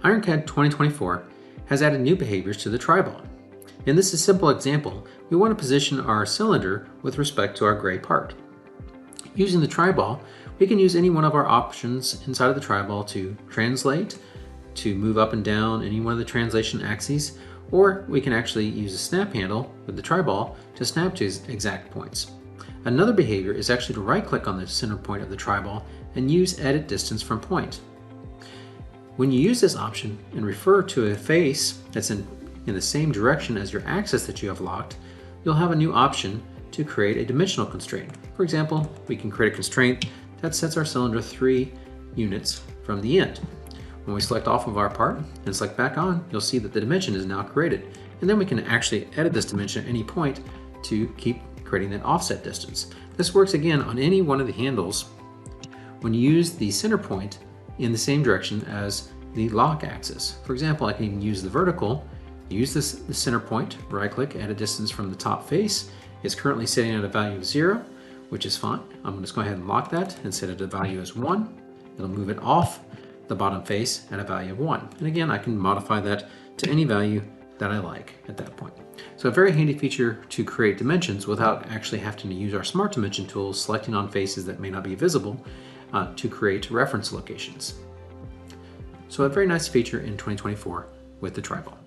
IronCAD 2024 has added new behaviors to the TriBall. In this simple example, we want to position our cylinder with respect to our gray part. Using the TriBall, we can use any one of our options inside of the TriBall to translate, to move up and down any one of the translation axes, or we can actually use a snap handle with the TriBall to snap to exact points. Another behavior is actually to right-click on the center point of the TriBall and use Edit Distance from Point. When you use this option and refer to a face that's in the same direction as your axis that you have locked, you'll have a new option to create a dimensional constraint. For example, we can create a constraint that sets our cylinder 3 units from the end. When we select off of our part and select back on, you'll see that the dimension is now created. And then we can actually edit this dimension at any point to keep creating that offset distance. This works again on any one of the handles when you use the center point in the same direction as the lock axis. For example, I can even use the vertical, use the center point, right click, add a distance from the top face. It's currently sitting at a value of 0, which is fine. I'm going to go ahead and lock that and set it a value as 1. It'll move it off the bottom face at a value of 1. And again, I can modify that to any value that I like at that point. So a very handy feature to create dimensions without actually having to use our Smart Dimension tools, selecting on faces that may not be visible to create reference locations. So a very nice feature in 2024 with the TriBall.